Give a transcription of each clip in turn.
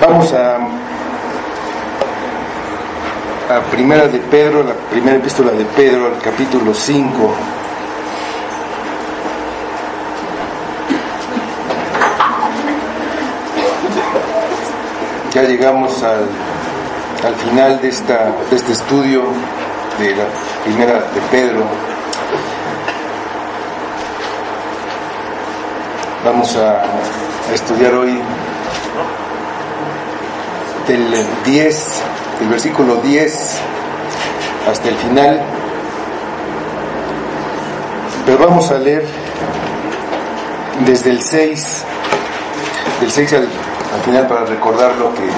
Vamos a Primera de Pedro, la primera epístola de Pedro, al capítulo 5. Ya llegamos al final de este estudio de la Primera de Pedro. Vamos a estudiar hoy del versículo 10 hasta el final, pero vamos a leer desde el 6, del 6 al final, para recordar lo que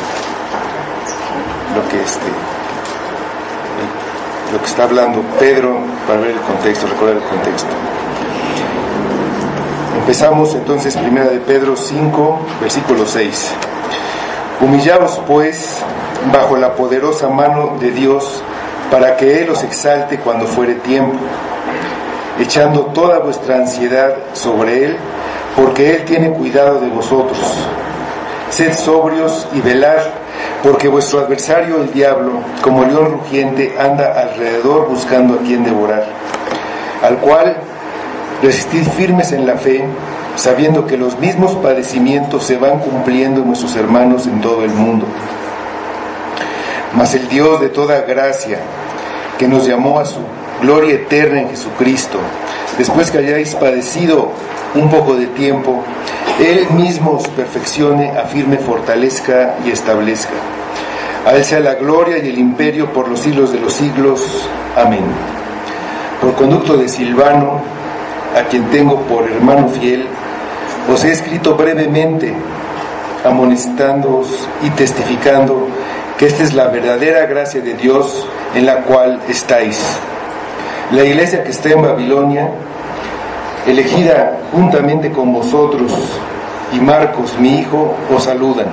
está hablando Pedro, para ver el contexto, recordar el contexto. Empezamos entonces Primera de Pedro 5, versículo 6. Humillaos pues bajo la poderosa mano de Dios, para que Él os exalte cuando fuere tiempo, echando toda vuestra ansiedad sobre Él, porque Él tiene cuidado de vosotros. Sed sobrios y velad, porque vuestro adversario el diablo, como león rugiente, anda alrededor buscando a quien devorar, al cual resistid firmes en la fe, sabiendo que los mismos padecimientos se van cumpliendo en nuestros hermanos en todo el mundo. Mas el Dios de toda gracia, que nos llamó a su gloria eterna en Jesucristo, después que hayáis padecido un poco de tiempo, Él mismo os perfeccione, afirme, fortalezca y establezca. A Él sea la gloria y el imperio por los siglos de los siglos. Amén. Por conducto de Silvano, a quien tengo por hermano fiel, os he escrito brevemente, amonestándoos y testificando que esta es la verdadera gracia de Dios en la cual estáis. La iglesia que está en Babilonia, elegida juntamente con vosotros, y Marcos, mi hijo, os saludan.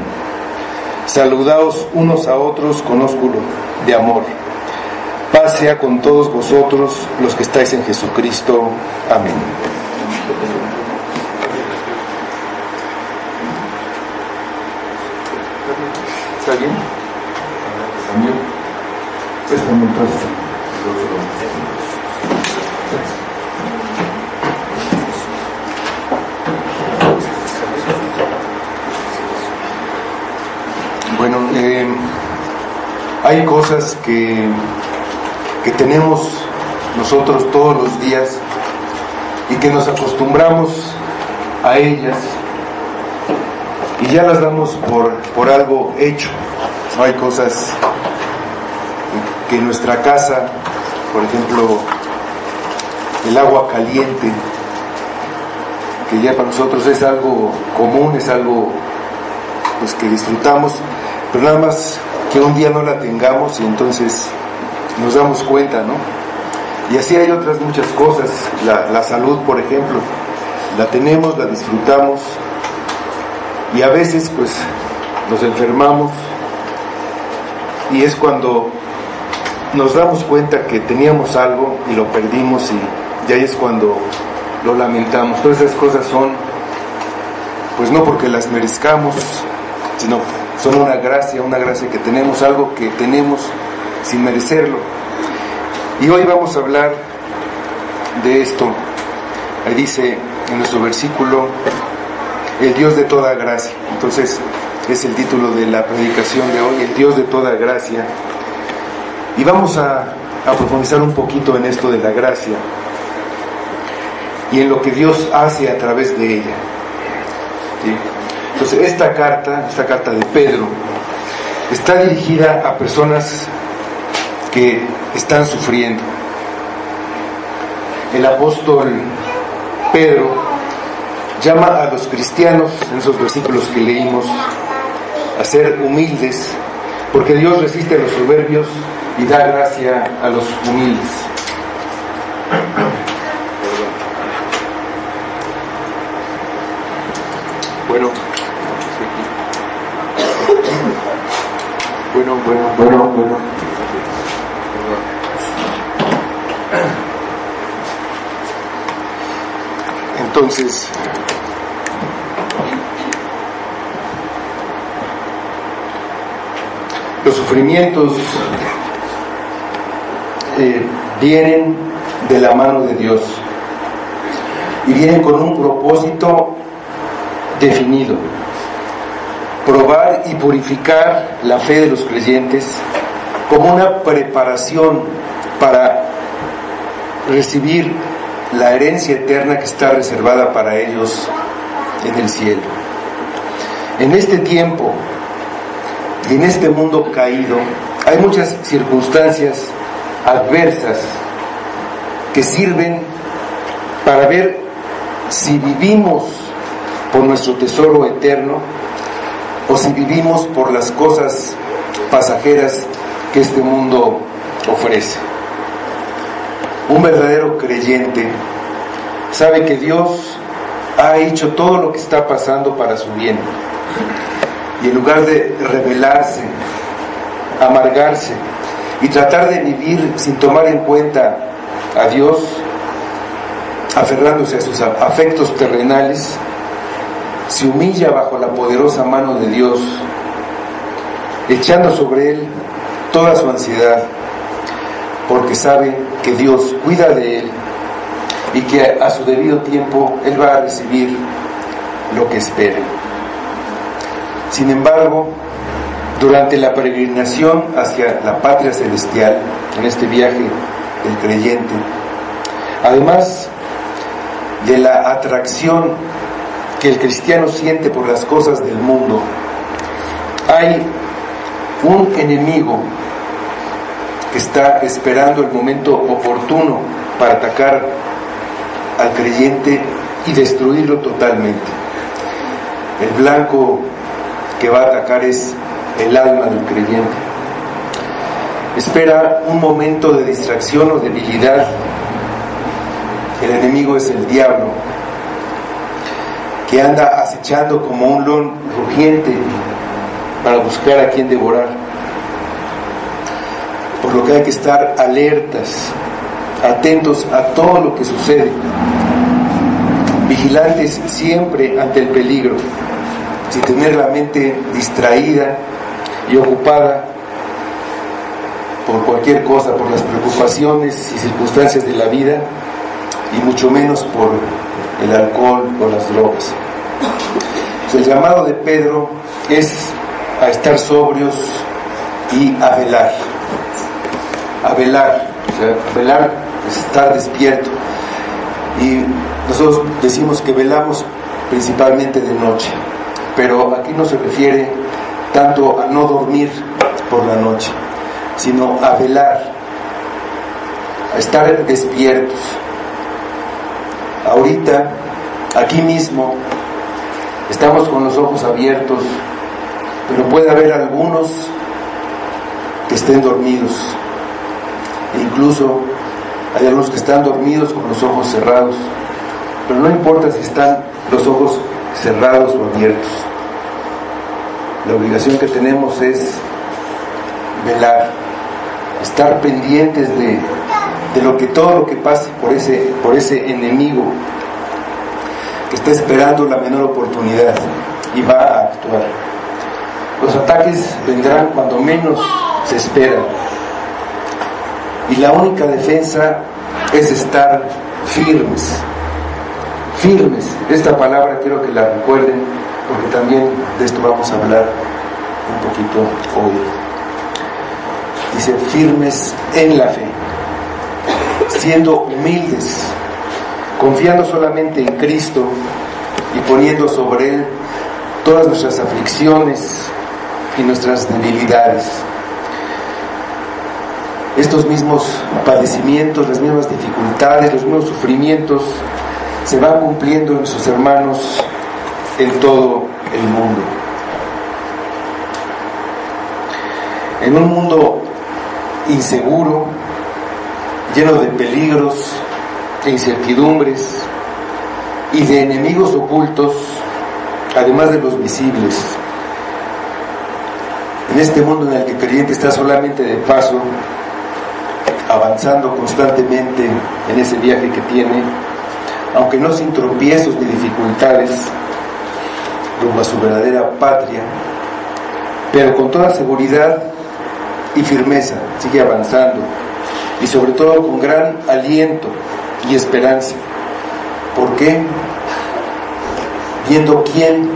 Saludaos unos a otros con ósculo de amor. Paz sea con todos vosotros los que estáis en Jesucristo. Amén. ¿Está bien? ¿También? Pues también entonces. Bueno, hay cosas que tenemos nosotros todos los días y que nos acostumbramos a ellas y ya las damos por algo hecho. Hay cosas que en nuestra casa, por ejemplo, el agua caliente, que ya para nosotros es algo común, es algo pues que disfrutamos, pero nada más que un día no la tengamos y entonces nos damos cuenta, ¿no? Y así hay otras muchas cosas. La salud, por ejemplo, la tenemos, la disfrutamos y a veces pues nos enfermamos y es cuando nos damos cuenta que teníamos algo y lo perdimos y ahí es cuando lo lamentamos. Todas esas cosas son, pues no porque las merezcamos, sino son una gracia que tenemos, algo que tenemos sin merecerlo. Y hoy vamos a hablar de esto. Ahí dice en nuestro versículo, el Dios de toda gracia. Entonces es el título de la predicación de hoy, el Dios de toda gracia. Y vamos a profundizar un poquito en esto de la gracia y en lo que Dios hace a través de ella. ¿Sí? Entonces esta carta de Pedro está dirigida a personas que están sufriendo. El apóstol Pedro llama a los cristianos, en esos versículos que leímos, a ser humildes, porque Dios resiste a los soberbios y da gracia a los humildes. Bueno. Entonces, Los sufrimientos vienen de la mano de Dios y vienen con un propósito definido: probar y purificar la fe de los creyentes como una preparación para recibir la herencia eterna que está reservada para ellos en el cielo. En este tiempo y en este mundo caído hay muchas circunstancias adversas que sirven para ver si vivimos por nuestro tesoro eterno o si vivimos por las cosas pasajeras que este mundo ofrece. Un verdadero creyente sabe que Dios ha hecho todo lo que está pasando para su bien, y en lugar de rebelarse, amargarse y tratar de vivir sin tomar en cuenta a Dios, aferrándose a sus afectos terrenales, se humilla bajo la poderosa mano de Dios, echando sobre él toda su ansiedad, porque sabe que Dios cuida de él y que a su debido tiempo él va a recibir lo que espera. Sin embargo, durante la peregrinación hacia la patria celestial, en este viaje del creyente, además de la atracción que el cristiano siente por las cosas del mundo, hay un enemigo que está esperando el momento oportuno para atacar al creyente y destruirlo totalmente. El blanco que va a atacar es el alma del creyente. Espera un momento de distracción o debilidad. El enemigo es el diablo, que anda acechando como un león rugiente para buscar a quien devorar. Por lo que hay que estar alertas, atentos a todo lo que sucede, vigilantes siempre ante el peligro, sin tener la mente distraída y ocupada por cualquier cosa, por las preocupaciones y circunstancias de la vida, y mucho menos por el alcohol o las drogas. El llamado de Pedro es a estar sobrios y a velar. A velar, o sea, velar es estar despierto. Y nosotros decimos que velamos principalmente de noche, pero aquí no se refiere tanto a no dormir por la noche, sino a velar, a estar despiertos. Ahorita, aquí mismo, estamos con los ojos abiertos, pero puede haber algunos que estén dormidos. E incluso hay algunos que están dormidos con los ojos cerrados, pero no importa si están los ojos cerrados o abiertos. La obligación que tenemos es velar, estar pendientes de todo lo que pase por ese enemigo que está esperando la menor oportunidad y va a actuar. Los ataques vendrán cuando menos se espera, y la única defensa es estar firmes. Firmes, esta palabra quiero que la recuerden, porque también de esto vamos a hablar un poquito hoy. Dice: firmes en la fe, siendo humildes, confiando solamente en Cristo y poniendo sobre Él todas nuestras aflicciones y nuestras debilidades. Estos mismos padecimientos, las mismas dificultades, los mismos sufrimientos se van cumpliendo en sus hermanos en todo el mundo. En un mundo inseguro, lleno de peligros e incertidumbres y de enemigos ocultos, además de los visibles. En este mundo en el que el creyente está solamente de paso, avanzando constantemente en ese viaje que tiene, aunque no sin tropiezos ni dificultades, rumbo a su verdadera patria, pero con toda seguridad y firmeza, sigue avanzando, y sobre todo con gran aliento y esperanza. ¿Por qué? Viendo quién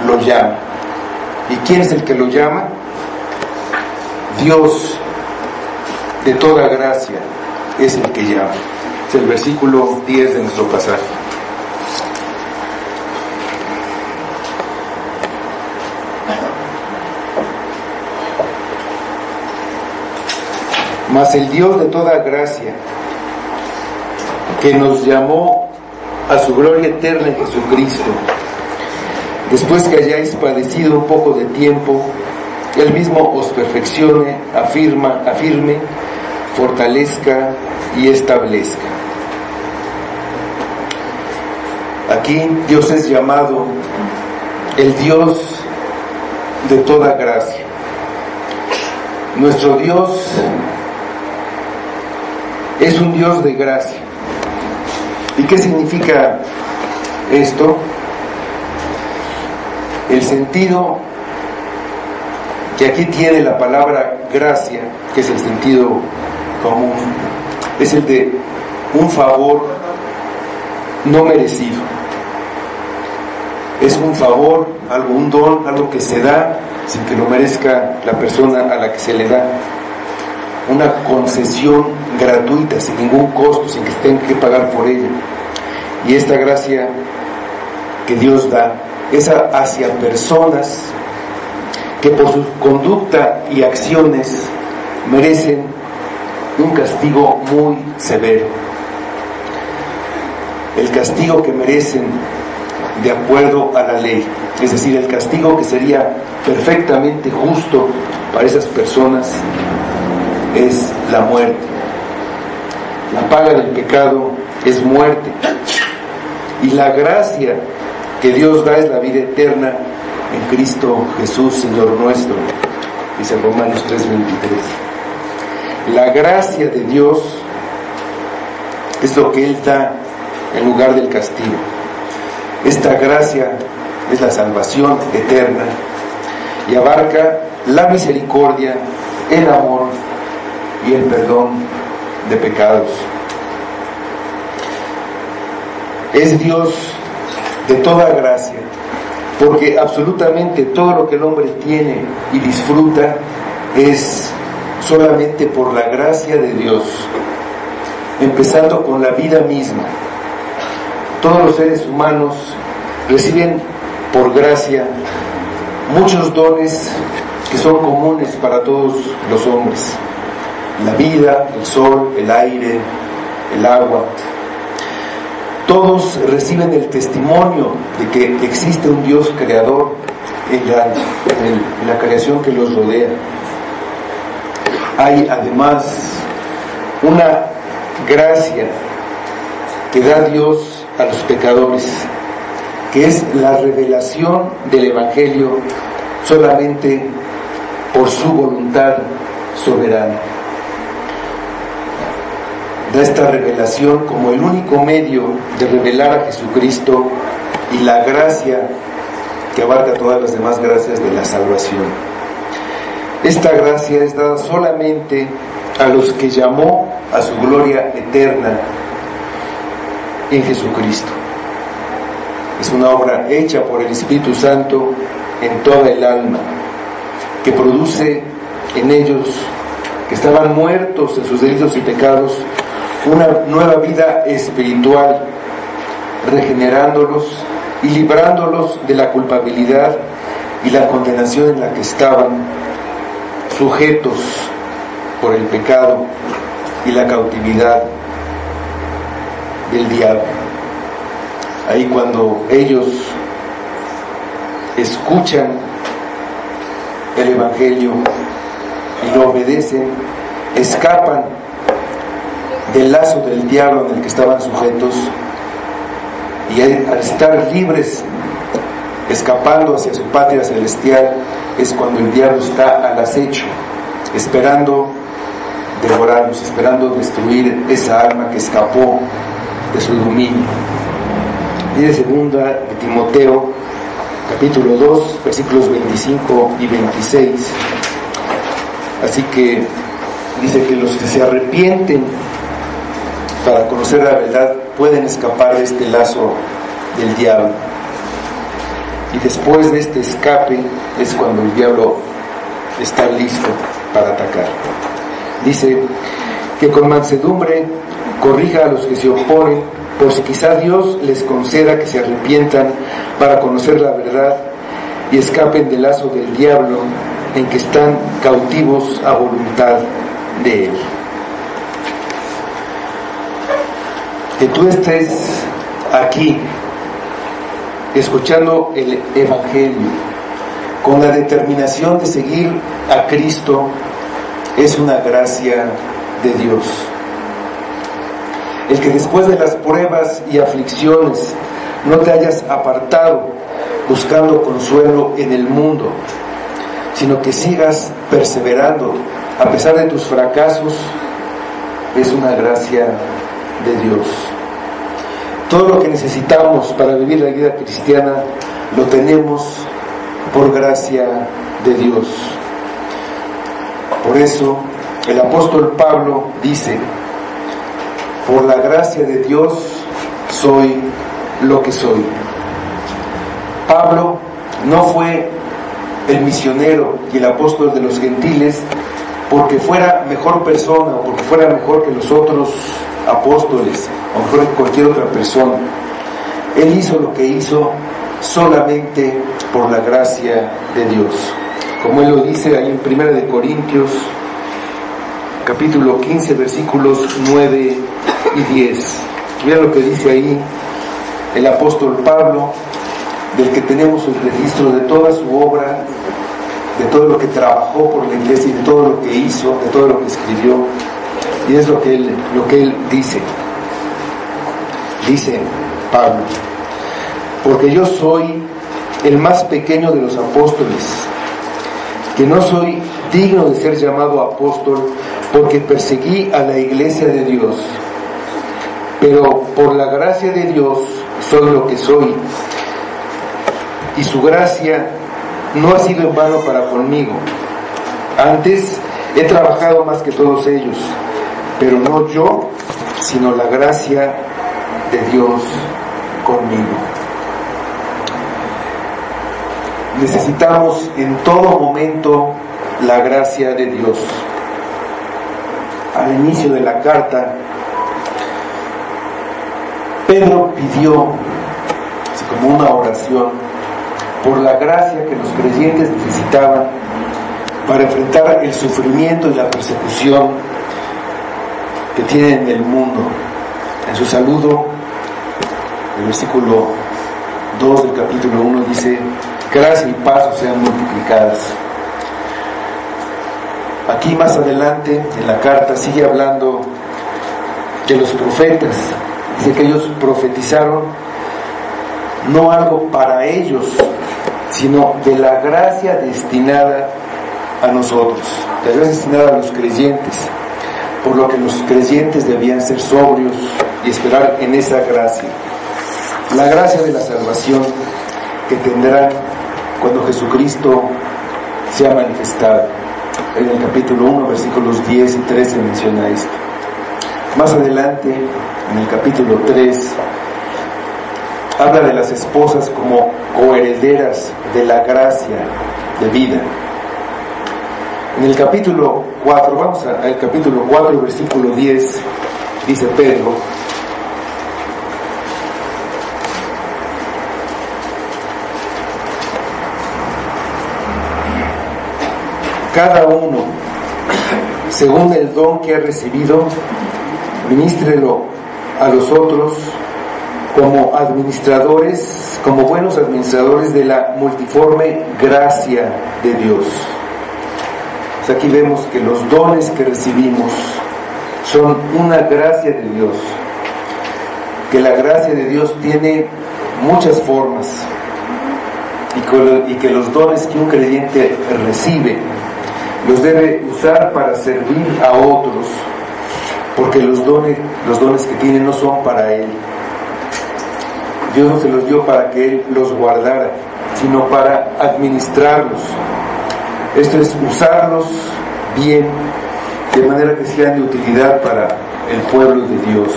lo llama. ¿Y quién es el que lo llama? Dios de toda gracia es el que llama. Es el versículo 10 de nuestro pasaje. Mas el Dios de toda gracia, que nos llamó a su gloria eterna en Jesucristo, después que hayáis padecido un poco de tiempo, Él mismo os perfeccione, afirme, fortalezca y establezca. Aquí Dios es llamado el Dios de toda gracia. Nuestro Dios es un Dios de gracia. ¿Y qué significa esto? El sentido que aquí tiene la palabra gracia, que es el sentido común, es el de un favor no merecido. Es un favor, algo, un don, algo que se da sin que lo merezca la persona a la que se le da. Una concesión gratuita, sin ningún costo, sin que tengan que pagar por ella. Y esta gracia que Dios da es hacia personas que por su conducta y acciones merecen un castigo muy severo. El castigo que merecen de acuerdo a la ley, es decir, el castigo que sería perfectamente justo para esas personas es la muerte. La paga del pecado es muerte, y la gracia que Dios da es la vida eterna en Cristo Jesús, Señor nuestro, dice Romanos 3:23. La gracia de Dios es lo que Él da en lugar del castigo. Esta gracia es la salvación eterna y abarca la misericordia, el amor y el perdón de pecados. Es Dios de toda gracia, porque absolutamente todo lo que el hombre tiene y disfruta es solamente por la gracia de Dios, empezando con la vida misma. Todos los seres humanos reciben por gracia muchos dones que son comunes para todos los hombres: la vida, el sol, el aire, el agua. Todos reciben el testimonio de que existe un Dios creador en la creación que los rodea. Hay además una gracia que da Dios a los pecadores, que es la revelación del Evangelio solamente por su voluntad soberana. Da esta revelación como el único medio de revelar a Jesucristo y la gracia que abarca todas las demás gracias de la salvación. Esta gracia es dada solamente a los que llamó a su gloria eterna en Jesucristo. Es una obra hecha por el Espíritu Santo en toda el alma, que produce en ellos, que estaban muertos en sus delitos y pecados, una nueva vida espiritual, regenerándolos y librándolos de la culpabilidad y la condenación en la que estaban sujetos por el pecado y la cautividad del diablo. Ahí, cuando ellos escuchan el Evangelio y lo obedecen, escapan del lazo del diablo en el que estaban sujetos, y al estar libres, escapando hacia su patria celestial, es cuando el diablo está al acecho, esperando devorarlos, esperando destruir esa alma que escapó de su dominio. Dice segunda de Timoteo, capítulo 2, versículos 25 y 26. Así que dice que los que se arrepienten para conocer la verdad pueden escapar de este lazo del diablo. Y después de este escape es cuando el diablo está listo para atacar. Dice que con mansedumbre corrija a los que se oponen, por si quizá Dios les conceda que se arrepientan para conocer la verdad y escapen del lazo del diablo en que están cautivos a voluntad de él. Que tú estés aquí escuchando el Evangelio con la determinación de seguir a Cristo es una gracia de Dios. El que después de las pruebas y aflicciones no te hayas apartado buscando consuelo en el mundo, sino que sigas perseverando a pesar de tus fracasos, es una gracia de Dios. Todo lo que necesitamos para vivir la vida cristiana lo tenemos por gracia de Dios. Por eso el apóstol Pablo dice: por la gracia de Dios soy lo que soy. Pablo no fue el misionero y el apóstol de los gentiles porque fuera mejor persona o porque fuera mejor que los otros apóstoles o mejor que cualquier otra persona. Él hizo lo que hizo solamente por la gracia de Dios, como él lo dice ahí en 1 de Corintios capítulo 15 versículos 9 y 10. Mira lo que dice ahí el apóstol Pablo, del que tenemos el registro de toda su obra, de todo lo que trabajó por la iglesia y de todo lo que hizo, de todo lo que escribió. Y es lo que él dice. Dice Pablo: porque yo soy el más pequeño de los apóstoles, que no soy digno de ser llamado apóstol, porque perseguí a la iglesia de Dios, pero por la gracia de Dios soy lo que soy, y su gracia no ha sido en vano para conmigo. Antes he trabajado más que todos ellos, pero no yo, sino la gracia de Dios conmigo. Necesitamos en todo momento la gracia de Dios. Al inicio de la carta, Pedro pidió, así como una oración, por la gracia que los creyentes necesitaban para enfrentar el sufrimiento y la persecución que tienen en el mundo. En su saludo, el versículo 2 del capítulo 1 dice: gracia y paz os sean multiplicadas. Aquí más adelante en la carta sigue hablando de los profetas. Dice que ellos profetizaron no algo para ellos, sino de la gracia destinada a nosotros, de la gracia destinada a los creyentes, por lo que los creyentes debían ser sobrios y esperar en esa gracia. La gracia de la salvación que tendrán cuando Jesucristo sea manifestado. En el capítulo 1, versículos 10 y 13 menciona esto. Más adelante, en el capítulo 3, habla de las esposas como coherederas de la gracia de vida. En el capítulo 4, vamos al capítulo 4, versículo 10, dice Pedro: cada uno, según el don que ha recibido, ministrelo a los otros como administradores, como buenos administradores de la multiforme gracia de Dios. Pues aquí vemos que los dones que recibimos son una gracia de Dios, que la gracia de Dios tiene muchas formas y que los dones que un creyente recibe los debe usar para servir a otros, porque los dones que tiene no son para él. Dios no se los dio para que él los guardara, sino para administrarlos. Esto es usarlos bien, de manera que sean de utilidad para el pueblo de Dios.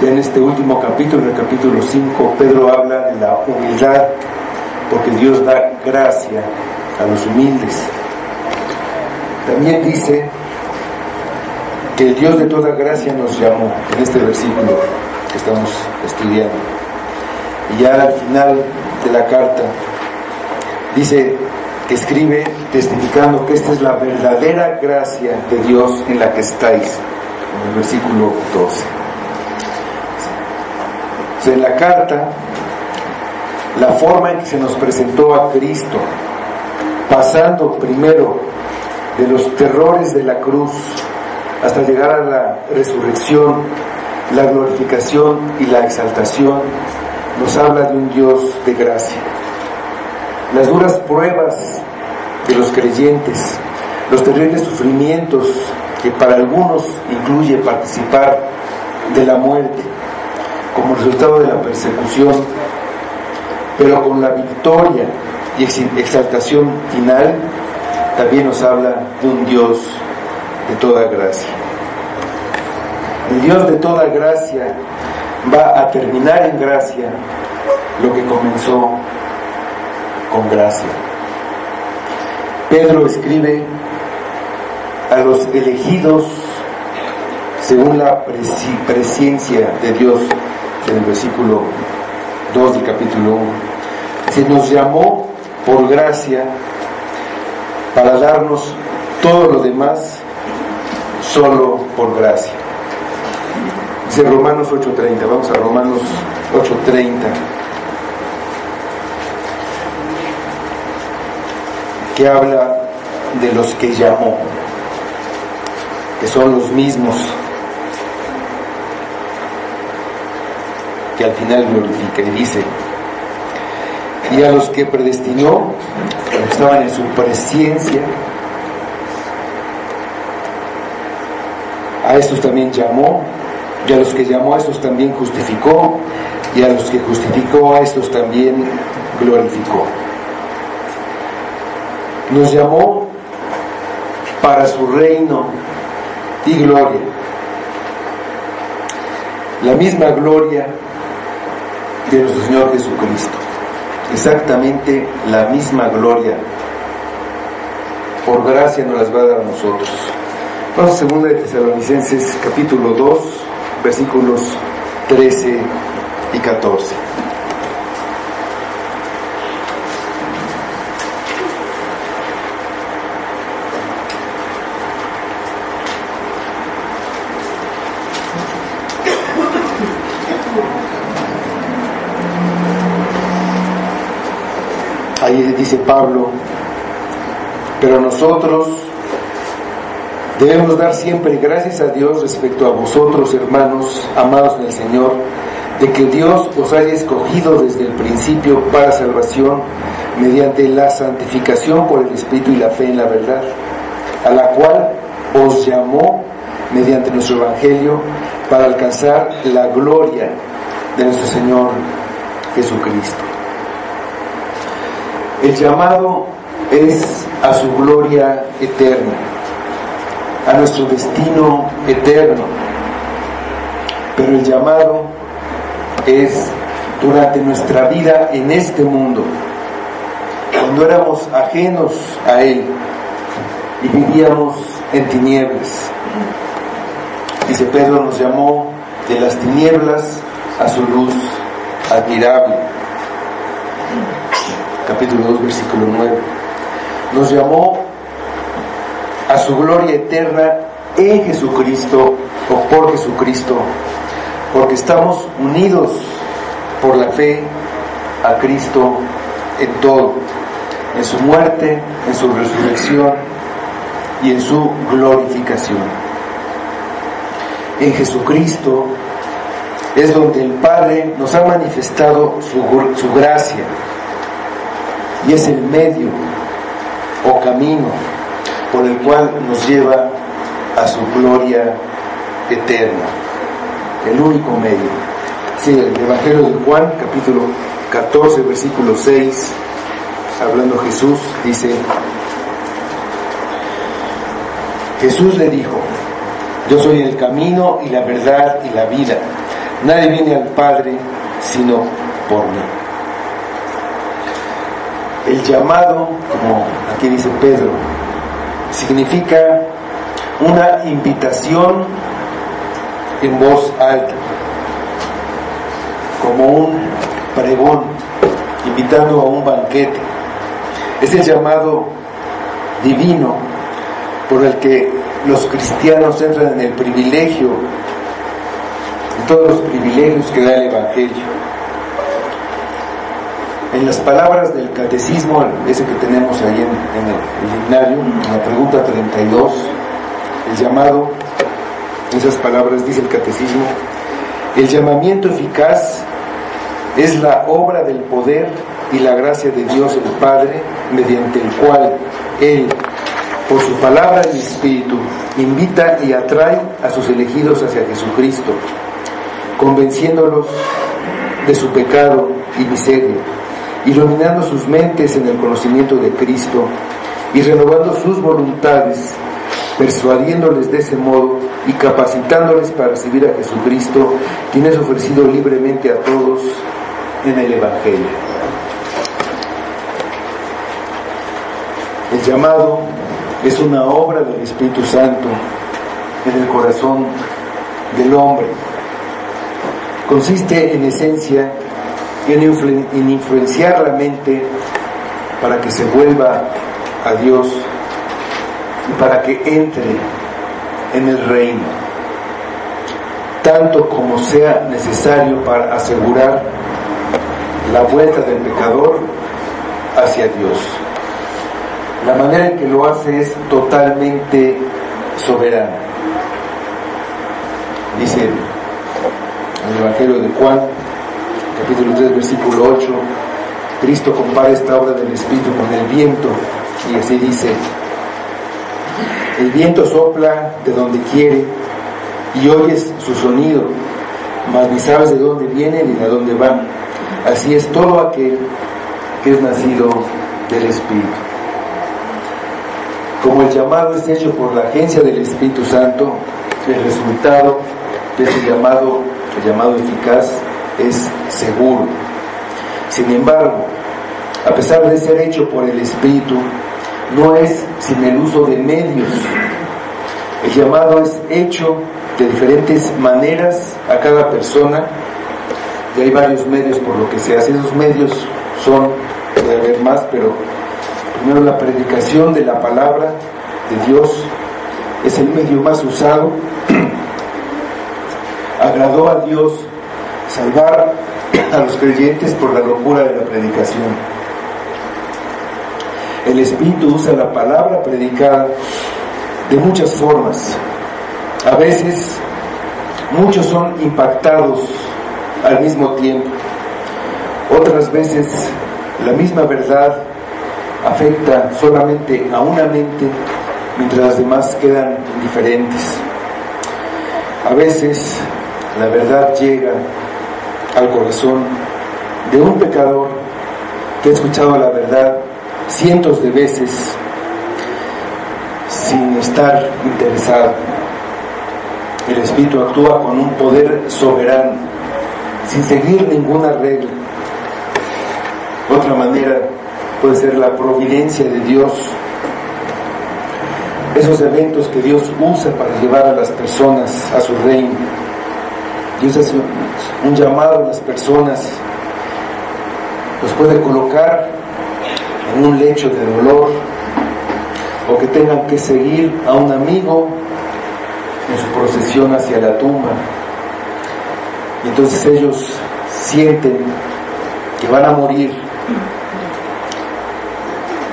Ya en este último capítulo, en el capítulo 5, Pedro habla de la humildad, porque Dios da gracia a los humildes. También dice que el Dios de toda gracia nos llamó, en este versículo que estamos estudiando. Y ya al final de la carta dice que escribe testificando que esta es la verdadera gracia de Dios en la que estáis, en el versículo 12. O sea, en la carta, la forma en que se nos presentó a Cristo, pasando primero de los terrores de la cruz hasta llegar a la resurrección, la glorificación y la exaltación, nos habla de un Dios de gracia. Las duras pruebas de los creyentes, los terribles sufrimientos que para algunos incluye participar de la muerte como resultado de la persecución, pero con la victoria y exaltación final, también nos habla de un Dios de toda gracia. El Dios de toda gracia va a terminar en gracia lo que comenzó con gracia. Pedro escribe a los elegidos según la presciencia de Dios, en el versículo 2 del capítulo 1. Se nos llamó por gracia para darnos todo lo demás solo por gracia. Dice Romanos 8:30, vamos a Romanos 8:30, que habla de los que llamó, que son los mismos que al final glorifica, y dice: y a los que predestinó, que estaban en su presciencia, a estos también llamó, y a los que llamó a estos también justificó, y a los que justificó a estos también glorificó. Nos llamó para su reino y gloria, la misma gloria de nuestro Señor Jesucristo, exactamente la misma gloria. Por gracia nos las va a dar a nosotros. Vamos a 2 de Tesalonicenses capítulo 2, versículos 13 y 14. Ahí dice Pablo: pero nosotros debemos dar siempre gracias a Dios respecto a vosotros, hermanos amados en el Señor, de que Dios os haya escogido desde el principio para salvación mediante la santificación por el Espíritu y la fe en la verdad, a la cual os llamó mediante nuestro Evangelio para alcanzar la gloria de nuestro Señor Jesucristo. El llamado es a su gloria eterna, a nuestro destino eterno, pero el llamado es durante nuestra vida en este mundo, cuando éramos ajenos a Él y vivíamos en tinieblas. Dice Pedro: nos llamó de las tinieblas a su luz admirable. Capítulo 2, versículo 9. Nos llamó a su gloria eterna en Jesucristo, o por Jesucristo, porque estamos unidos por la fe a Cristo en todo, en su muerte, en su resurrección y en su glorificación. En Jesucristo es donde el Padre nos ha manifestado su gracia, y es el medio o camino por el cual nos lleva a su gloria eterna, el único medio. Sí, el Evangelio de Juan, capítulo 14, versículo 6, hablando Jesús, dice: Jesús le dijo: yo soy el camino y la verdad y la vida. Nadie viene al Padre sino por mí. El llamado, como aquí dice Pedro, significa una invitación en voz alta, como un pregón, invitando a un banquete. Es el llamado divino por el que los cristianos entran en el privilegio, en todos los privilegios que da el Evangelio. En las palabras del catecismo, ese que tenemos ahí en el himnario, en la pregunta 32, el llamado, esas palabras dice el catecismo: el llamamiento eficaz es la obra del poder y la gracia de Dios el Padre, mediante el cual Él, por su palabra y espíritu, invita y atrae a sus elegidos hacia Jesucristo, convenciéndolos de su pecado y miseria, iluminando sus mentes en el conocimiento de Cristo y renovando sus voluntades, persuadiéndoles de ese modo y capacitándoles para recibir a Jesucristo, quien es ofrecido libremente a todos en el Evangelio. El llamado es una obra del Espíritu Santo en el corazón del hombre. Consiste en esencia en influenciar la mente para que se vuelva a Dios y para que entre en el reino, tanto como sea necesario para asegurar la vuelta del pecador hacia Dios. La manera en que lo hace es totalmente soberana. Dice en el Evangelio de Juan, capítulo 3, versículo 8, Cristo compara esta obra del Espíritu con el viento, y así dice: el viento sopla de donde quiere y oyes su sonido, mas ni sabes de dónde viene ni de dónde va. Así es todo aquel que es nacido del Espíritu. Como el llamado es hecho por la agencia del Espíritu Santo, el resultado de ese llamado, el llamado eficaz, es seguro. Sin embargo, a pesar de ser hecho por el Espíritu, no es sin el uso de medios. El llamado es hecho de diferentes maneras a cada persona, y hay varios medios por lo que se hace. Esos medios son, puede haber más, pero primero la predicación de la palabra de Dios es el medio más usado. Agradó a Dios salvar a los creyentes por la locura de la predicación. El Espíritu usa la palabra predicada de muchas formas. A veces muchos son impactados al mismo tiempo. Otras veces la misma verdad afecta solamente a una mente, mientras las demás quedan indiferentes. A veces la verdad llega al corazón de un pecador que ha escuchado la verdad cientos de veces sin estar interesado. El Espíritu actúa con un poder soberano, sin seguir ninguna regla. Otra manera puede ser la providencia de Dios, esos eventos que Dios usa para llevar a las personas a su reino. Dios hace un llamado a las personas, los puede colocar en un lecho de dolor, o que tengan que seguir a un amigo en su procesión hacia la tumba, y entonces ellos sienten que van a morir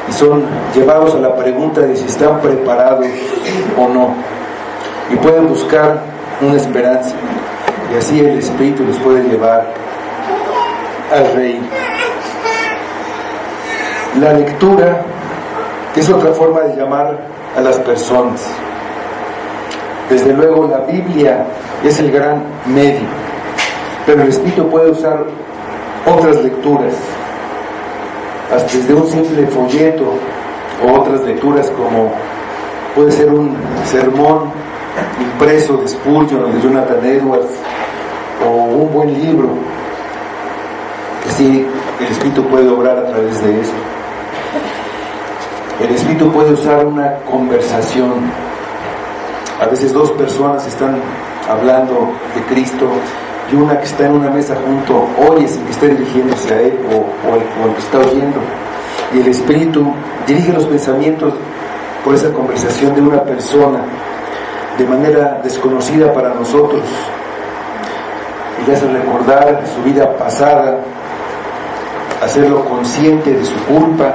y son llevados a la pregunta de si están preparados o no, y pueden buscar una esperanza, y así el Espíritu los puede llevar al reino. La lectura es otra forma de llamar a las personas. Desde luego la Biblia es el gran medio, pero el Espíritu puede usar otras lecturas, hasta desde un simple folleto, o otras lecturas como puede ser un sermón impreso de Spurgeon o de Jonathan Edwards, o un buen libro, que sí, el Espíritu puede obrar a través de esto. El Espíritu puede usar una conversación. A veces dos personas están hablando de Cristo y una que está en una mesa junto oye sin que esté dirigiéndose a él o al que está oyendo, y el Espíritu dirige los pensamientos por esa conversación de una persona de manera desconocida para nosotros, y le hace recordar su vida pasada, hacerlo consciente de su culpa,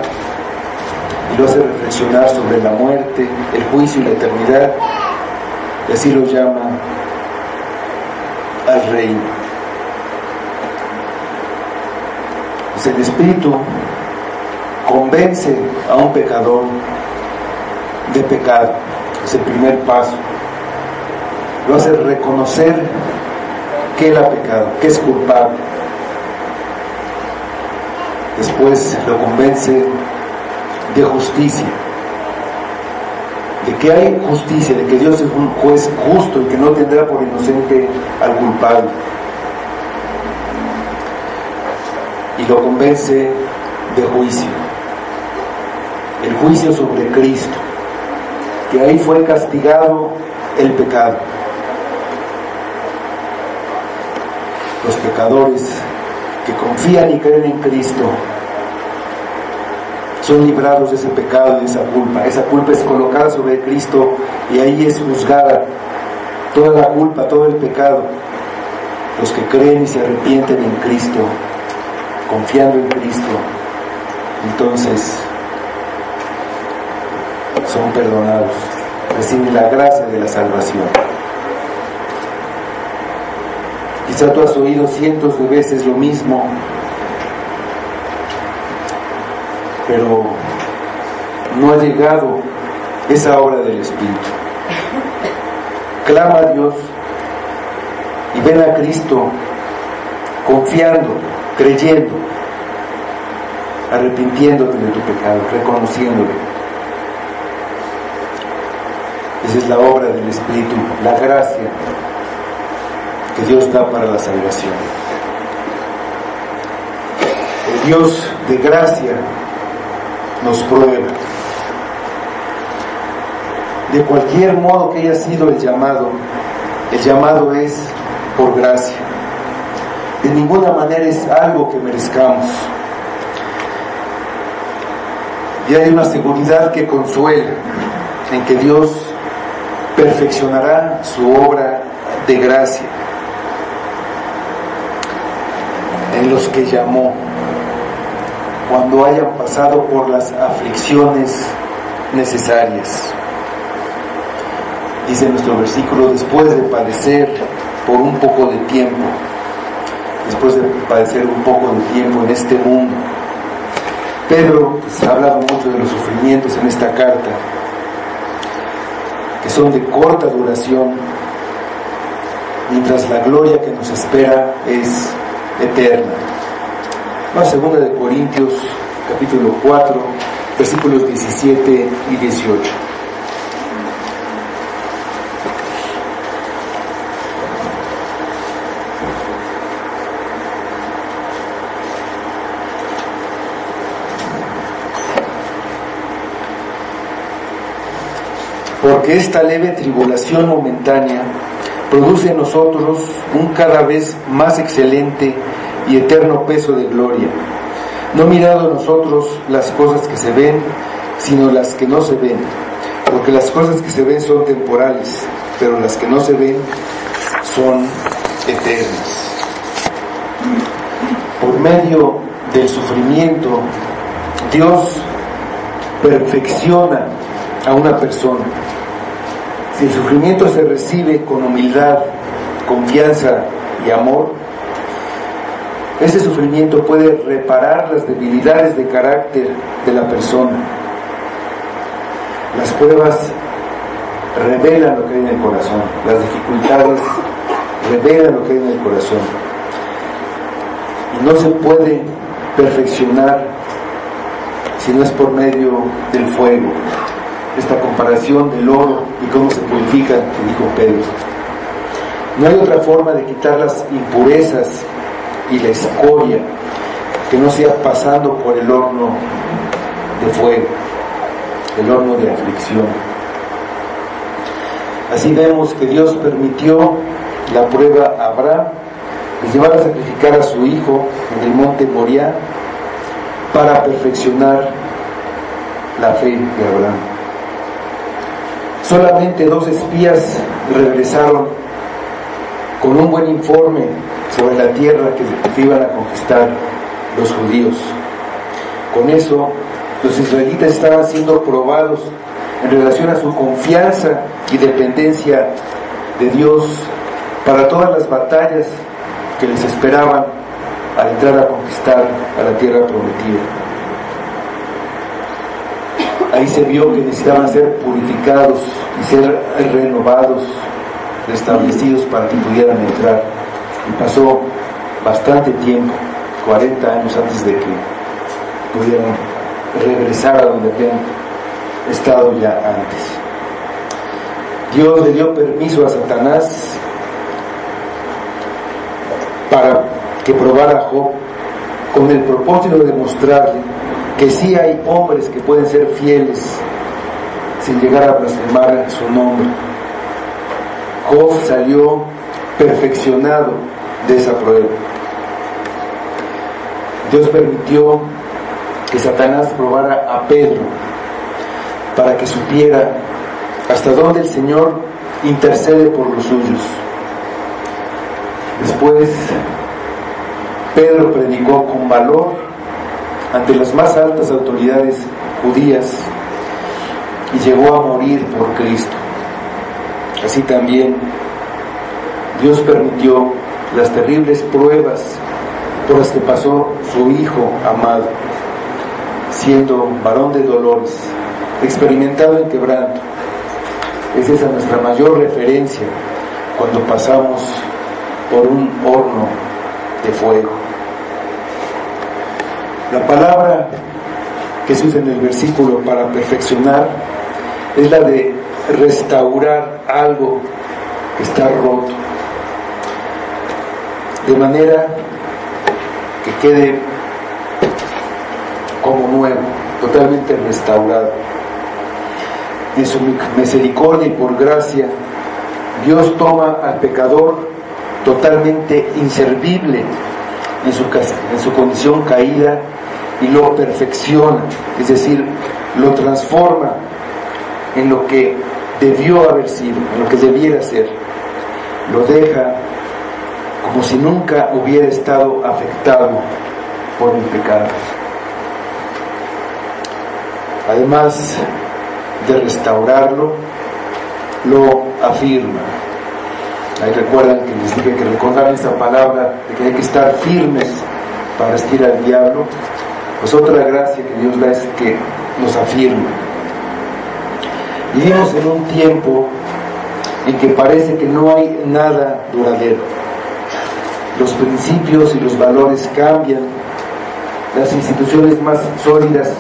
y lo hace reflexionar sobre la muerte, el juicio y la eternidad, y así lo llama al reino. Pues el Espíritu convence a un pecador de pecado, es el primer paso. Lo hace reconocer que él ha pecado, que es culpable. Después lo convence de justicia, de que hay justicia, de que Dios es un juez justo y que no tendrá por inocente al culpable. Y lo convence de juicio, el juicio sobre Cristo, que ahí fue castigado el pecado. Los pecadores que confían y creen en Cristo son librados de ese pecado y de esa culpa. Esa culpa es colocada sobre Cristo y ahí es juzgada toda la culpa, todo el pecado. Los que creen y se arrepienten en Cristo, confiando en Cristo, entonces son perdonados, reciben la gracia de la salvación. Quizá tú has oído cientos de veces lo mismo, pero no ha llegado esa obra del Espíritu. Clama a Dios y ven a Cristo confiando, creyendo, arrepintiéndote de tu pecado, reconociéndolo. Esa es la obra del Espíritu, la gracia que Dios da para la salvación. El Dios de gracia nos prueba. De cualquier modo que haya sido el llamado es por gracia. De ninguna manera es algo que merezcamos. Y hay una seguridad que consuela en que Dios perfeccionará su obra de gracia en los que llamó, cuando hayan pasado por las aflicciones necesarias. Dice nuestro versículo, después de padecer por un poco de tiempo, después de padecer un poco de tiempo en este mundo. Pedro ha hablado mucho de los sufrimientos en esta carta, que son de corta duración, mientras la gloria que nos espera es eterna. Más 2 de Corintios, capítulo 4, versículos 17 y 18. Porque esta leve tribulación momentánea produce en nosotros un cada vez más excelente y eterno peso de gloria, no mirando a nosotros las cosas que se ven, sino las que no se ven, porque las cosas que se ven son temporales, pero las que no se ven son eternas. Por medio del sufrimiento, Dios perfecciona a una persona. Si el sufrimiento se recibe con humildad, confianza y amor, ese sufrimiento puede reparar las debilidades de carácter de la persona. Las pruebas revelan lo que hay en el corazón, las dificultades revelan lo que hay en el corazón. Y no se puede perfeccionar si no es por medio del fuego. esta comparación del oro y cómo se purifica, que dijo Pedro. No hay otra forma de quitar las impurezas y la escoria que no sea pasando por el horno de fuego, el horno de aflicción. Así vemos que Dios permitió la prueba a Abraham de llevar a sacrificar a su hijo en el monte Moriah para perfeccionar la fe de Abraham. Solamente 2 espías regresaron con un buen informe sobre la tierra que iban a conquistar los judíos. Con eso, los israelitas estaban siendo probados en relación a su confianza y dependencia de Dios para todas las batallas que les esperaban al entrar a conquistar a la tierra prometida. Ahí se vio que necesitaban ser purificados y ser renovados, restablecidos para que pudieran entrar. Y pasó bastante tiempo, 40 años antes de que pudieran regresar a donde habían estado ya antes. Dios le dio permiso a Satanás para que probara a Job con el propósito de demostrarle que sí hay hombres que pueden ser fieles sin llegar a blasfemar su nombre. Job salió perfeccionado de esa prueba. Dios permitió que Satanás probara a Pedro para que supiera hasta dónde el Señor intercede por los suyos. Después, Pedro predicó con valor ante las más altas autoridades judías y llegó a morir por Cristo. Así también Dios permitió las terribles pruebas por las que pasó su Hijo amado, siendo varón de dolores, experimentado en quebranto. Es esa nuestra mayor referencia cuando pasamos por un horno de fuego. La palabra que se usa en el versículo para perfeccionar es la de restaurar algo que está roto, de manera que quede como nuevo, totalmente restaurado. En su misericordia y por gracia, Dios toma al pecador totalmente inservible en su condición caída y lo perfecciona, es decir, lo transforma en lo que debió haber sido, en lo que debiera ser. Lo deja como si nunca hubiera estado afectado por el pecado. Además de restaurarlo, lo afirma. Ahí recuerdan que les dije que recordaran esa palabra de que hay que estar firmes para resistir al diablo. Pues otra gracia que Dios da es que nos afirma. Vivimos en un tiempo en que parece que no hay nada duradero. Los principios y los valores cambian. Las instituciones más sólidas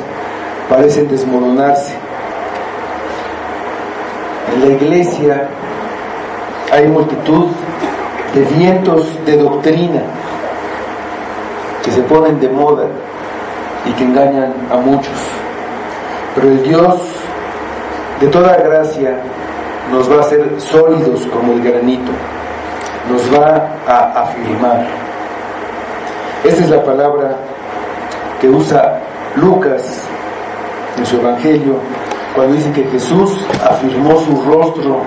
parecen desmoronarse. En la iglesia hay multitud de vientos de doctrina que se ponen de moda y que engañan a muchos. Pero el Dios de toda gracia nos va a hacer sólidos como el granito, nos va a afirmar. Esa es la palabra que usa Lucas en su Evangelio cuando dice que Jesús afirmó su rostro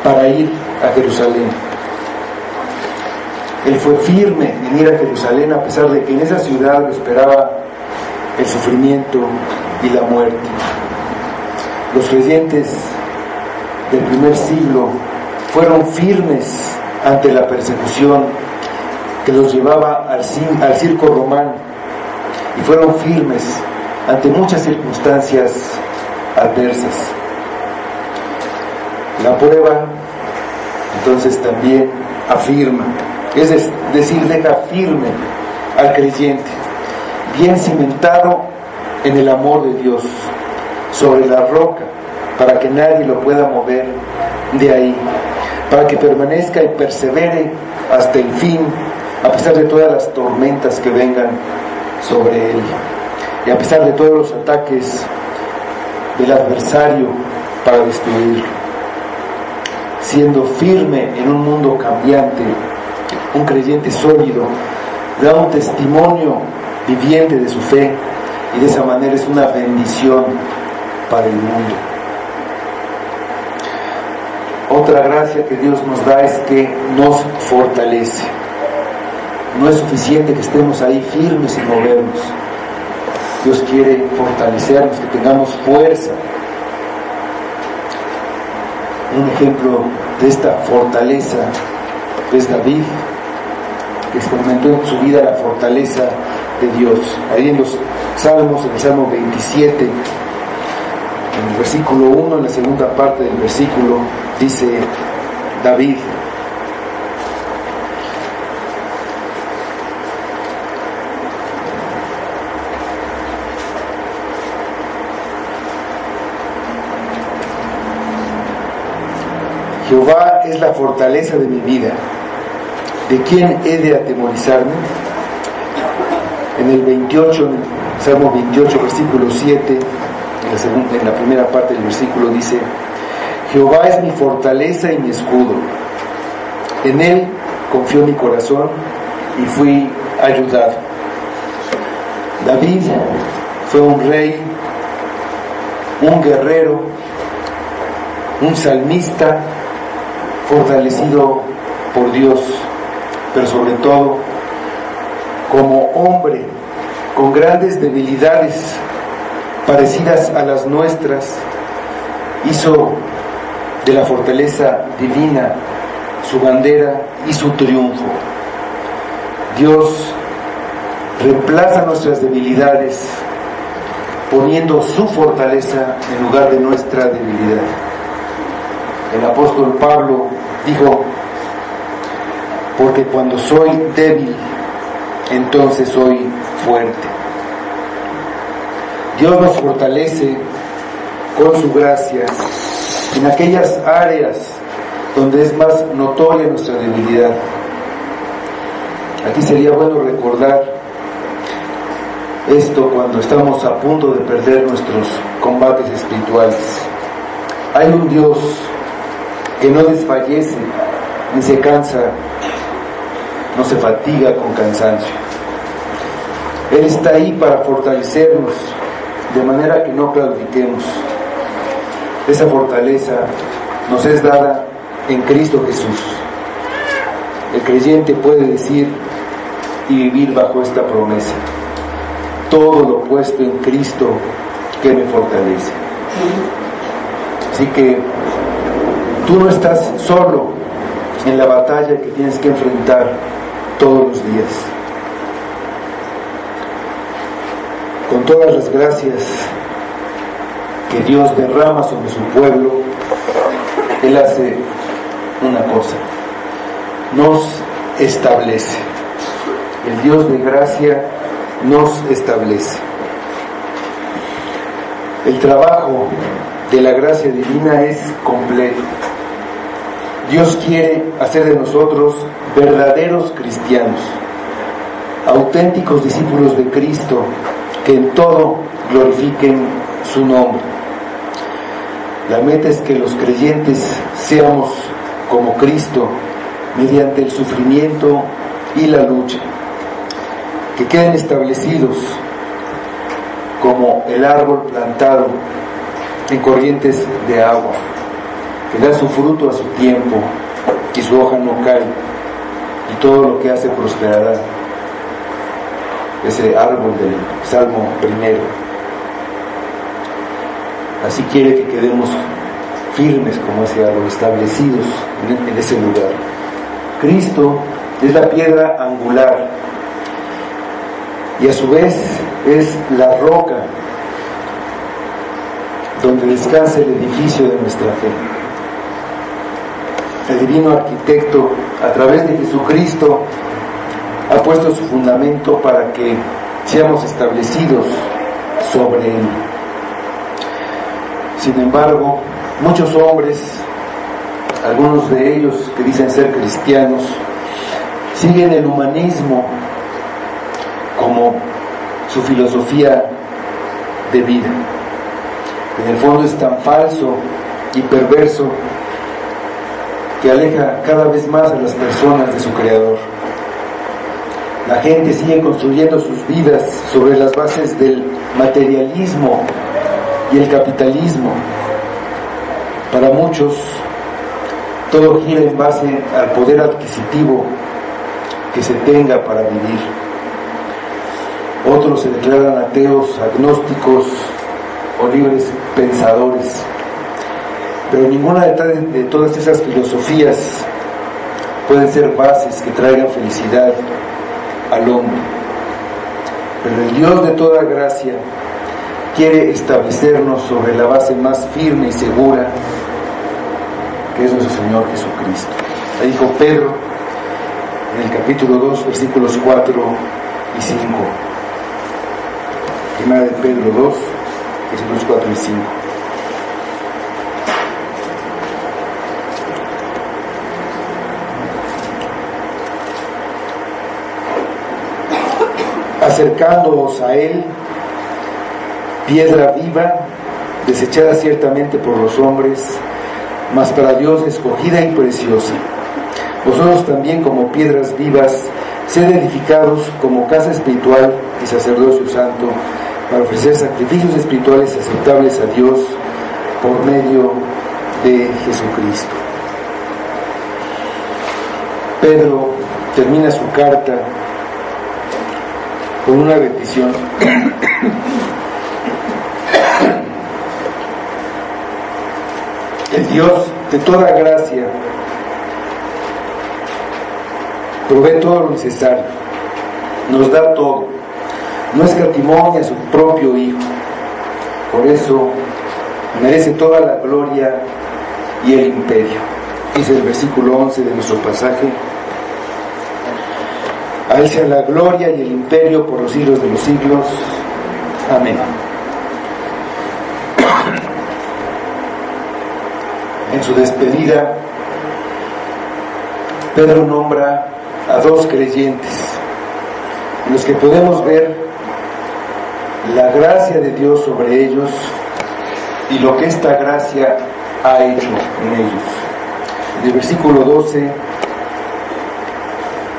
para ir a Jerusalén. Él fue firme en ir a Jerusalén a pesar de que en esa ciudad lo esperaba el sufrimiento y la muerte. Los creyentes del primer siglo fueron firmes ante la persecución que los llevaba al circo romano y fueron firmes ante muchas circunstancias adversas. La prueba entonces también afirma, es decir, deja firme al creyente, bien cimentado en el amor de Dios, sobre la roca, para que nadie lo pueda mover de ahí, para que permanezca y persevere hasta el fin, a pesar de todas las tormentas que vengan sobre él, y a pesar de todos los ataques del adversario para destruirlo. Siendo firme en un mundo cambiante, un creyente sólido da un testimonio viviente de su fe, y de esa manera es una bendición para el mundo. Otra gracia que Dios nos da es que nos fortalece. No es suficiente que estemos ahí firmes sin movernos. Dios quiere fortalecernos, que tengamos fuerza. Un ejemplo de esta fortaleza es David, que experimentó en su vida la fortaleza de Dios. Ahí en los Salmos, en el Salmo 27, en el versículo 1, en la segunda parte del versículo, dice David: Jehová es la fortaleza de mi vida, ¿de quién he de atemorizarme? En el 28, en el Salmo 28, versículo 7, en la primera parte del versículo dice: Jehová es mi fortaleza y mi escudo, en él confió mi corazón y fui ayudado. David fue un rey, un guerrero, un salmista fortalecido por Dios, pero sobre todo como hombre con grandes debilidades parecidas a las nuestras, hizo de la fortaleza divina su bandera y su triunfo. Dios reemplaza nuestras debilidades poniendo su fortaleza en lugar de nuestra debilidad. El apóstol Pablo dijo: porque cuando soy débil, entonces soy fuerte. Dios nos fortalece con su gracia en aquellas áreas donde es más notoria nuestra debilidad. Aquí sería bueno recordar esto cuando estamos a punto de perder nuestros combates espirituales. Hay un Dios que no desfallece ni se cansa, no se fatiga con cansancio. Él está ahí para fortalecernos de manera que no claudiquemos. Esa fortaleza nos es dada en Cristo Jesús. El creyente puede decir y vivir bajo esta promesa: todo lo puesto en Cristo que me fortalece. Así que tú no estás solo en la batalla que tienes que enfrentar todos los días. Con todas las gracias que Dios derrama sobre su pueblo, Él hace una cosa: nos establece. El Dios de gracia nos establece. El trabajo de la gracia divina es completo. Dios quiere hacer de nosotros verdaderos cristianos, auténticos discípulos de Cristo, que en todo glorifiquen su nombre. La meta es que los creyentes seamos como Cristo mediante el sufrimiento y la lucha, que queden establecidos como el árbol plantado en corrientes de agua, que da su fruto a su tiempo y su hoja no cae, y todo lo que hace prosperará. Ese árbol del Salmo 1. Así quiere que quedemos firmes como ese árbol, establecidos en ese lugar. Cristo es la piedra angular y a su vez es la roca donde descansa el edificio de nuestra fe. El divino arquitecto, a través de Jesucristo, ha puesto su fundamento para que seamos establecidos sobre él. Sin embargo, muchos hombres, algunos de ellos que dicen ser cristianos, siguen el humanismo como su filosofía de vida. En el fondo es tan falso y perverso que aleja cada vez más a las personas de su Creador. La gente sigue construyendo sus vidas sobre las bases del materialismo y el capitalismo. Para muchos, todo gira en base al poder adquisitivo que se tenga para vivir. Otros se declaran ateos, agnósticos o libres pensadores. Pero ninguna de todas esas filosofías pueden ser bases que traigan felicidad al hombre. Pero el Dios de toda gracia quiere establecernos sobre la base más firme y segura, que es nuestro Señor Jesucristo. Le dijo Pedro en el capítulo 2, versículos 4 y 5. Primera de Pedro 2, versículos 4 y 5. Acercándoos a Él, piedra viva, desechada ciertamente por los hombres, mas para Dios escogida y preciosa. Vosotros también, como piedras vivas, sed edificados como casa espiritual y sacerdocio santo, para ofrecer sacrificios espirituales aceptables a Dios por medio de Jesucristo. Pedro termina su carta con una bendición. El Dios de toda gracia provee todo lo necesario, nos da todo, no escatimó ni a su propio Hijo. Por eso merece toda la gloria y el imperio. Dice el versículo 11 de nuestro pasaje: a Él sea la gloria y el imperio por los siglos de los siglos. Amén. En su despedida, Pedro nombra a dos creyentes, en los que podemos ver la gracia de Dios sobre ellos y lo que esta gracia ha hecho en ellos. En el versículo 12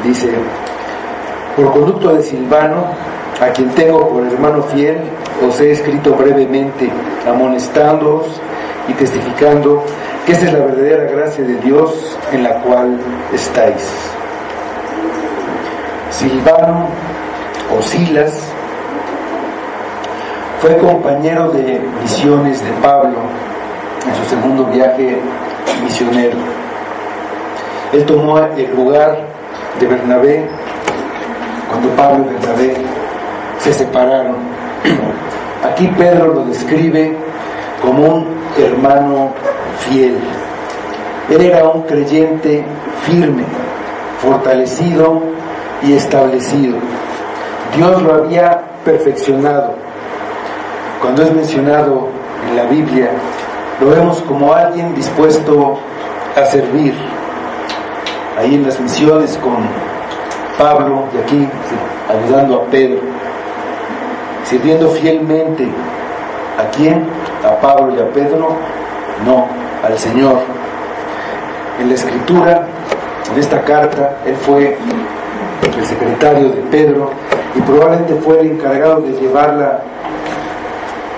dice: por conducto de Silvano, a quien tengo por hermano fiel, os he escrito brevemente, amonestándoos y testificando que esta es la verdadera gracia de Dios en la cual estáis. Silvano o Silas fue compañero de misiones de Pablo en su segundo viaje misionero. Él tomó el lugar de Bernabé cuando Pablo y Bernabé se separaron. Aquí Pedro lo describe como un hermano fiel. Él era un creyente firme, fortalecido y establecido. Dios lo había perfeccionado. Cuando es mencionado en la Biblia, lo vemos como alguien dispuesto a servir. Ahí en las misiones con Pablo, y aquí ayudando a Pedro, sirviendo fielmente. ¿A quién? ¿A Pablo y a Pedro? No, al Señor. En la Escritura, en esta carta, él fue el secretario de Pedro y probablemente fue el encargado de llevarla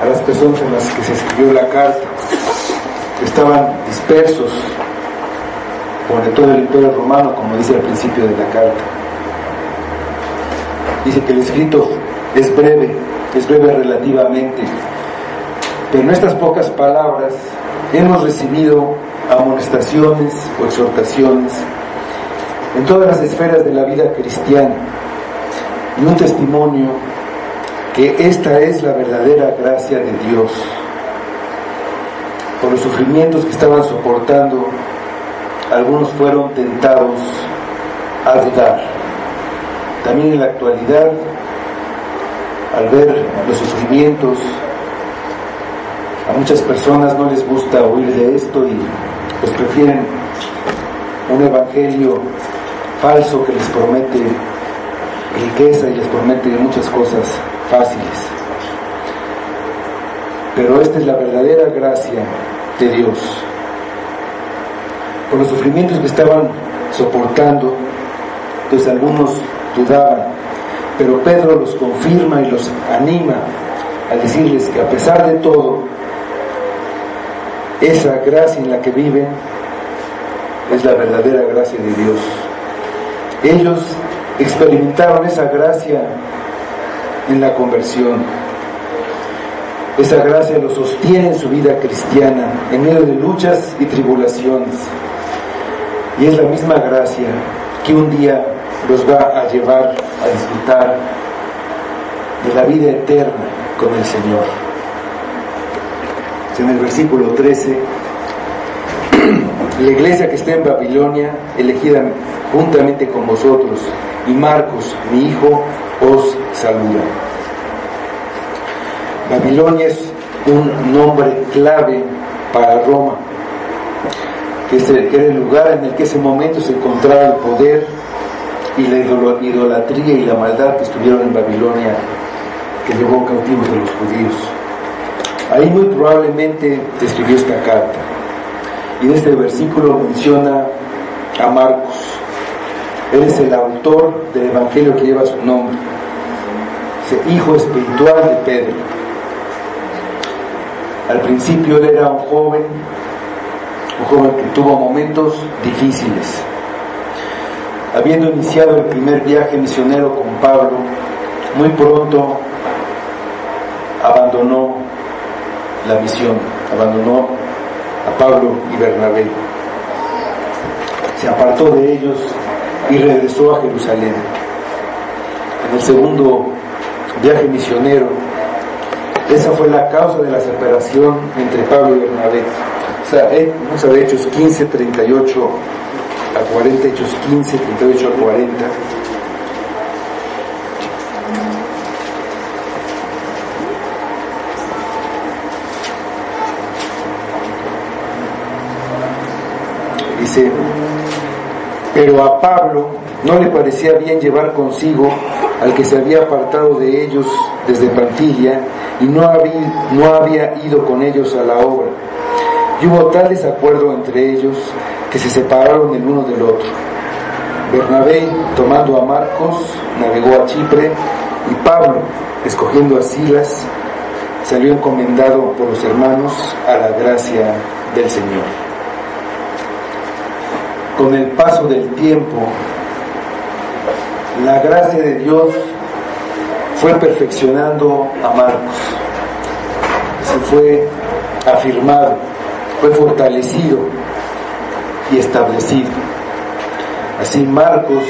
a las personas en las que se escribió la carta, que estaban dispersos por todo el Imperio Romano, como dice al principio de la carta. Dice que el escrito es breve relativamente, pero en estas pocas palabras hemos recibido amonestaciones o exhortaciones en todas las esferas de la vida cristiana y un testimonio que esta es la verdadera gracia de Dios. Por los sufrimientos que estaban soportando, algunos fueron tentados a dudar. También en la actualidad, al ver los sufrimientos A muchas personas no les gusta oír de esto y pues prefieren un evangelio falso que les promete riqueza y les promete muchas cosas fáciles. Pero esta es la verdadera gracia de Dios. Por los sufrimientos que estaban soportando, pues algunos dudaban, pero Pedro los confirma y los anima al decirles que a pesar de todo, esa gracia en la que viven es la verdadera gracia de Dios. Ellos experimentaron esa gracia en la conversión. Esa gracia los sostiene en su vida cristiana, en medio de luchas y tribulaciones. Y es la misma gracia que un día los va a llevar a disfrutar de la vida eterna con el Señor. En el versículo 13, la iglesia que está en Babilonia, elegida juntamente con vosotros, y Marcos, mi hijo, os saluda. Babilonia es un nombre clave para Roma, que era el lugar en el que en ese momento se encontraba el poder y la idolatría y la maldad que estuvieron en Babilonia, que llevó cautivos de los judíos. Ahí muy probablemente se escribió esta carta. Y en este versículo menciona a Marcos. Él es el autor del evangelio que lleva su nombre, es el hijo espiritual de Pedro. Al principio él era un joven que tuvo momentos difíciles. Habiendo iniciado el primer viaje misionero con Pablo, muy pronto abandonó la misión, abandonó a Pablo y Bernabé. Se apartó de ellos y regresó a Jerusalén. En el segundo viaje misionero, esa fue la causa de la separación entre Pablo y Bernabé. Vamos a ver Hechos 15, 38 a 40, Hechos 15, 38 a 40. Dice: pero a Pablo no le parecía bien llevar consigo al que se había apartado de ellos desde Panfilia y no había ido con ellos a la obra. Y hubo tal desacuerdo entre ellos que se separaron el uno del otro. Bernabé, tomando a Marcos, navegó a Chipre, y Pablo, escogiendo a Silas, salió encomendado por los hermanos a la gracia del Señor. Con el paso del tiempo, la gracia de Dios fue perfeccionando a Marcos, se fue afirmado, fue fortalecido y establecido. Así Marcos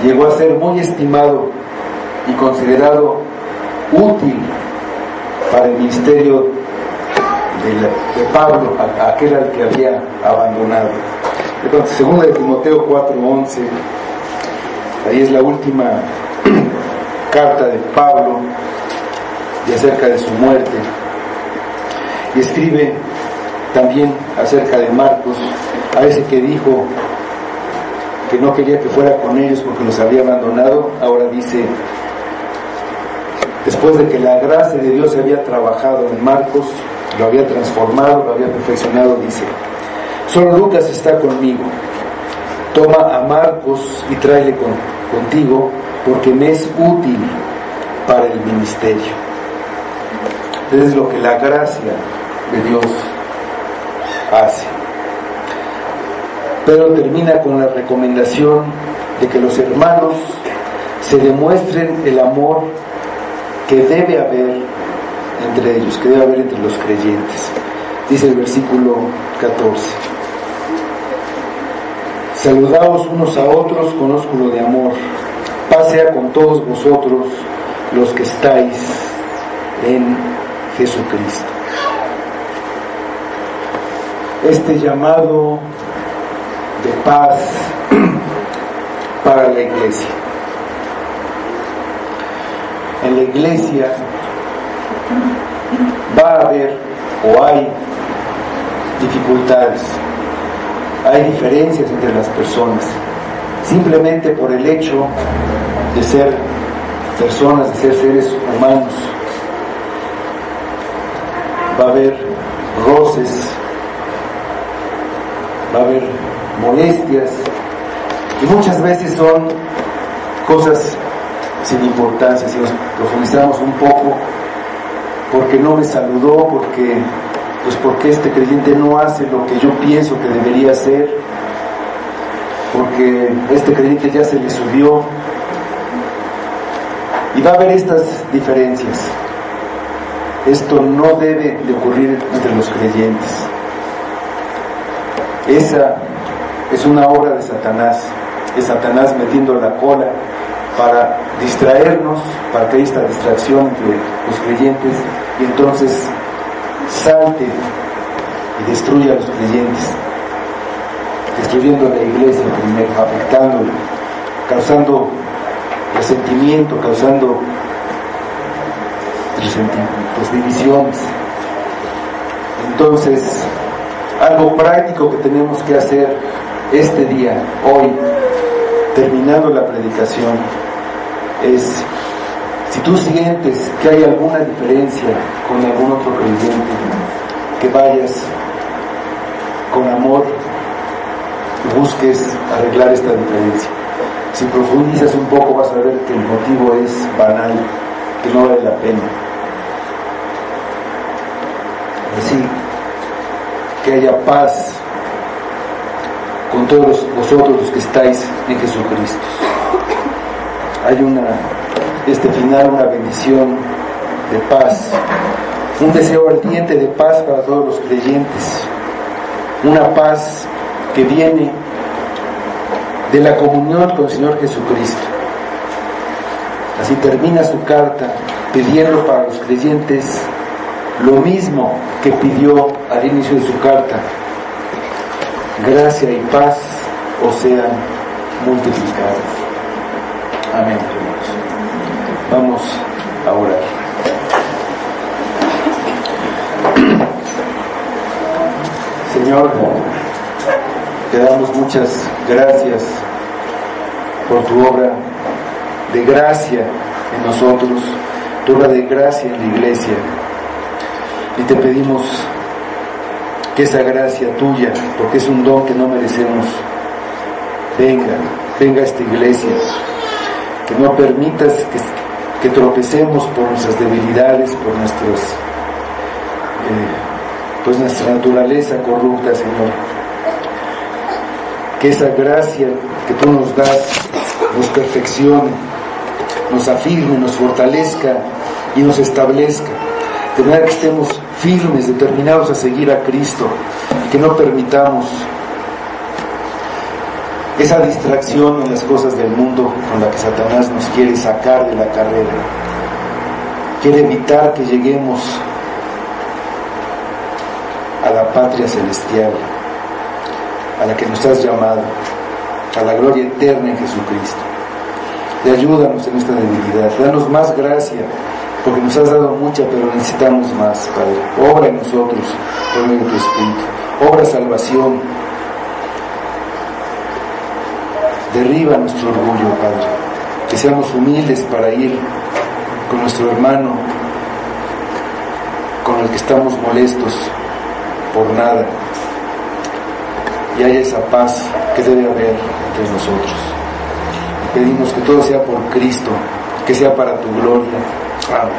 llegó a ser muy estimado y considerado útil para el ministerio de Pablo, aquel al que había abandonado. Segunda de Timoteo 4:11, ahí es la última carta de Pablo y acerca de su muerte, y escribe también acerca de Marcos, a ese que dijo que no quería que fuera con ellos porque los había abandonado. Ahora dice, después de que la gracia de Dios se había trabajado en Marcos, lo había transformado, lo había perfeccionado, dice: solo Lucas está conmigo, toma a Marcos y tráele contigo, porque me es útil para el ministerio. Es lo que la gracia de Dios hace. Pero termina con la recomendación de que los hermanos se demuestren el amor que debe haber entre ellos, que debe haber entre los creyentes. Dice el versículo 14: saludaos unos a otros con ósculo de amor. Paz sea con todos vosotros los que estáis en Jesucristo. Este llamado de paz para la iglesia. En la iglesia va a haber o hay dificultades, hay diferencias entre las personas, simplemente por el hecho de ser personas, de ser seres humanos. Va a haber roces, va a haber molestias, y muchas veces son cosas sin importancia. Si nos profundizamos un poco, porque no me saludó, porque este creyente no hace lo que yo pienso que debería hacer, porque este creyente ya se le subió, y va a haber estas diferencias. Esto no debe de ocurrir entre los creyentes. Esa es una obra de Satanás. Es Satanás metiendo la cola para distraernos, para que haya esta distracción entre los creyentes, y entonces salte y destruya a los creyentes, destruyendo a la iglesia primero, afectándola, causando resentimiento, causando divisiones. Entonces, algo práctico que tenemos que hacer este día, hoy, terminando la predicación, es, si tú sientes que hay alguna diferencia con algún otro creyente, que vayas con amor y busques arreglar esta diferencia. Si profundizas un poco, vas a ver que el motivo es banal, que no vale la pena. Así que haya paz con todos vosotros los que estáis en Jesucristo. Hay una bendición de paz, un deseo ardiente de paz para todos los creyentes, una paz que viene de la comunión con el Señor Jesucristo. Así termina su carta pidiendo para los creyentes lo mismo que pidió al inicio de su carta: gracia y paz os sean multiplicadas. Amén. Vamos a orar. Señor, te damos muchas gracias por tu obra de gracia en nosotros, tu obra de gracia en la iglesia, y te pedimos que esa gracia tuya, porque es un don que no merecemos, venga a esta iglesia, que no permitas que tropecemos por nuestras debilidades, por nuestra naturaleza corrupta, Señor. Que esa gracia que tú nos das nos perfeccione, nos afirme, nos fortalezca y nos establezca, de manera que estemos firmes, determinados a seguir a Cristo, y que no permitamos esa distracción en las cosas del mundo con la que Satanás nos quiere sacar de la carrera. Quiere evitar que lleguemos a la patria celestial, a la que nos has llamado, a la gloria eterna en Jesucristo. Y ayúdanos en esta debilidad, danos más gracia, porque nos has dado mucha, pero necesitamos más, Padre. Obra en nosotros por medio de tu Espíritu, obra salvación, derriba nuestro orgullo, Padre, que seamos humildes para ir con nuestro hermano, con el que estamos molestos por nada, y haya esa paz que debe haber entre nosotros. Pedimos que todo sea por Cristo, que sea para tu gloria. Amén.